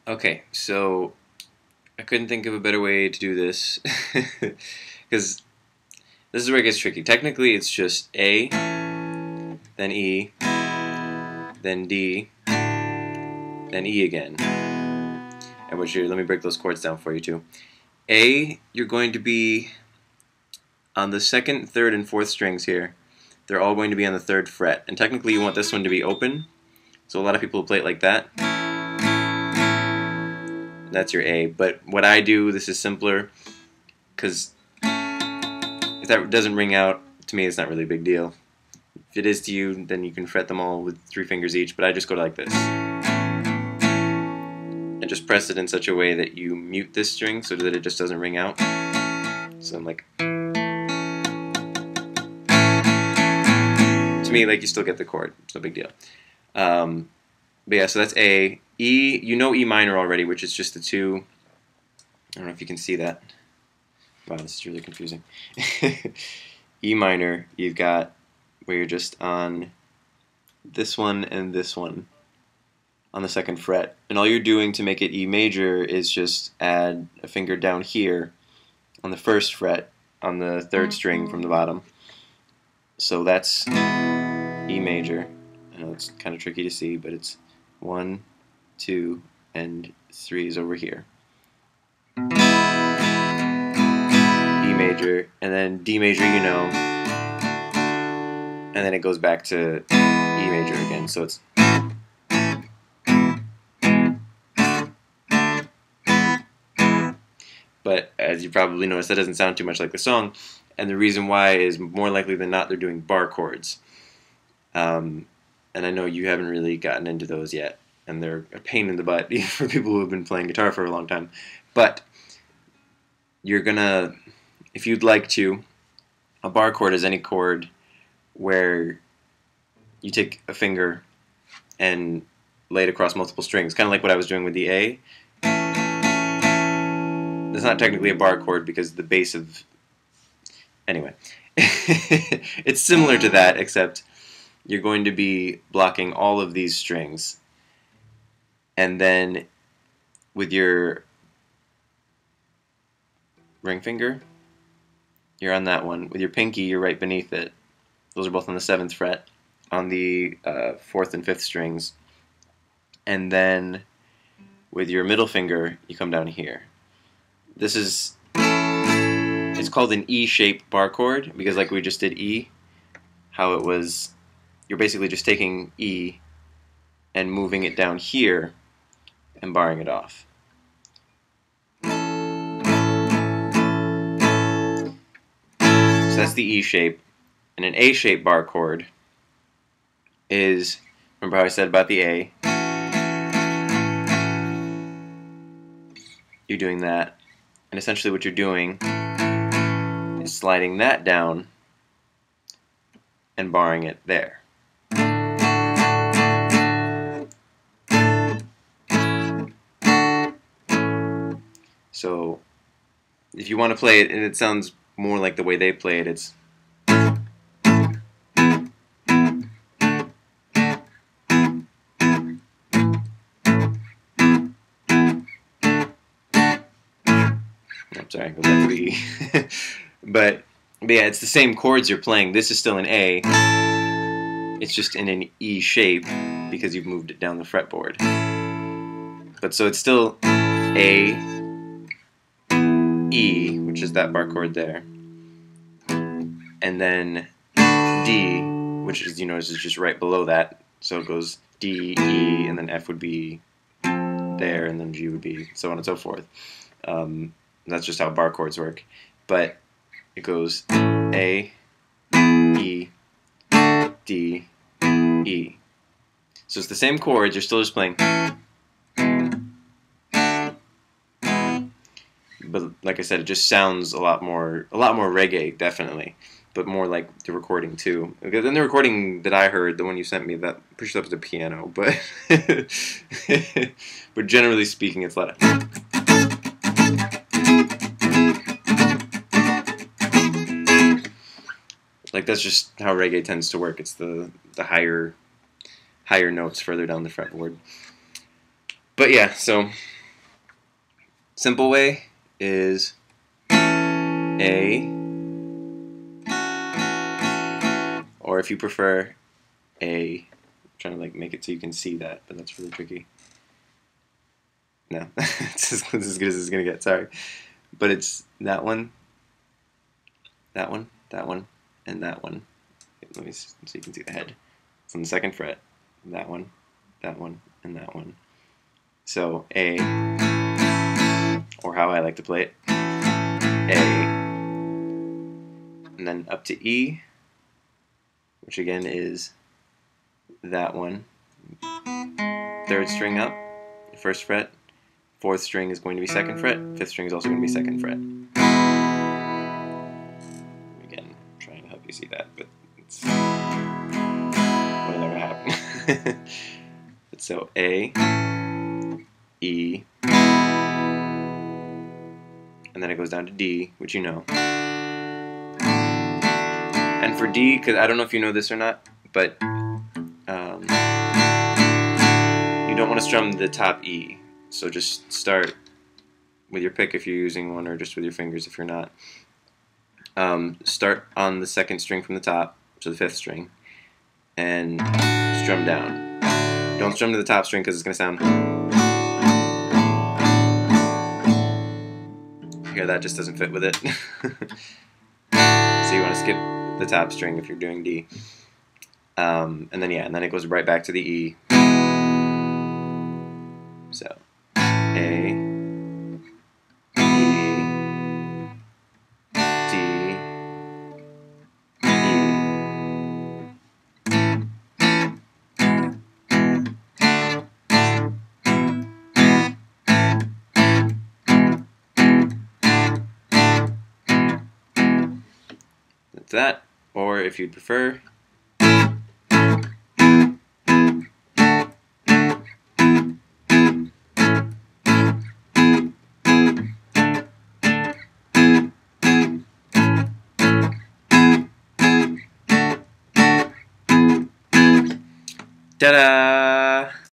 Okay, so I couldn't think of a better way to do this because this is where it gets tricky. Technically, it's just A, then E, then D, then E again. And let me break those chords down for you too. A, you're going to be on the second, third, and fourth strings here. They're all going to be on the third fret, and technically you want this one to be open. So a lot of people play it like that. That's your A. But what I do, this is simpler, because if that doesn't ring out, to me it's not really a big deal. If it is to you, then you can fret them all with 3 fingers each, but I just go like this. And just press it in such a way that you mute this string so that it just doesn't ring out. So I'm like... To me, like, you still get the chord. It's no big deal. But yeah, so that's A. E, you know E minor already, which is just the 2. I don't know if you can see that. Wow, this is really confusing. E minor, you've got where you're just on this one and this one on the second fret. And all you're doing to make it E major is just add a finger down here on the first fret on the third string from the bottom. So that's E major. I know it's kind of tricky to see, but it's 1, 2, and 3 is over here. E major, and then D major, you know, and then it goes back to E major again. So it's but as you probably noticed, that doesn't sound too much like the song, and the reason why is more likely than not they're doing bar chords. And I know you haven't really gotten into those yet, and they're a pain in the butt for people who have been playing guitar for a long time. But you're gonna, if you'd like to, a bar chord is any chord where you take a finger and lay it across multiple strings, kind of like what I was doing with the A. It's not technically a bar chord because the base of... Anyway, it's similar to that, except you're going to be blocking all of these strings, and then with your ring finger, you're on that one. With your pinky, you're right beneath it. Those are both on the 7th fret, on the 4th and 5th strings. And then with your middle finger, you come down here. This is, it's called an E-shaped bar chord, because like we just did E, how it was, you're basically just taking E and moving it down here and barring it off. So that's the E shape. And an A-shaped bar chord is, remember how I said about the A? You're doing that. And essentially what you're doing is sliding that down and barring it there. So if you want to play it and it sounds more like the way they play it, it's I'm sorry, go back to the E. but yeah, it's the same chords you're playing. This is still an A. It's just in an E shape because you've moved it down the fretboard. But so it's still A, E, which is that bar chord there, and then D, which is, you notice, is just right below that. So it goes D, E, and then F would be there, and then G would be so on and so forth. That's just how bar chords work. But it goes A, E, D, E. So it's the same chords, you're still just playing. But like I said, it just sounds a lot more reggae, definitely. But more like the recording too. Because in the recording that I heard, the one you sent me, that pushes up to the piano, but but generally speaking, it's a lot of... Like, that's just how reggae tends to work. It's the higher notes further down the fretboard. But yeah, so Simple way is A, or if you prefer A, I'm trying to like make it so you can see that, but that's really tricky. No, it's as good as it's gonna get. Sorry, but it's that one, that one, that one, and that one. Let me so you can see the head. It's on the 2nd fret. That one, and that one. So A, or how I like to play it, A, and then up to E, which again is that one. 3rd string up, 1st fret. 4th string is going to be 2nd fret. 5th string is also going to be 2nd fret. Again, I'm trying to help you see that, but it's probably not going to happen. But so A, E, and then it goes down to D, which you know. And for D, because I don't know if you know this or not, but you don't want to strum the top E. So just start with your pick if you're using one, or just with your fingers if you're not. Start on the 2nd string from the top, so the 5th string, and strum down. Don't strum to the top string because it's going to sound... Here, that just doesn't fit with it. So you want to skip the top string if you're doing D. And then yeah, and then it goes right back to the E. So A, E, D, E. That's that. Or if you'd prefer, ta-da!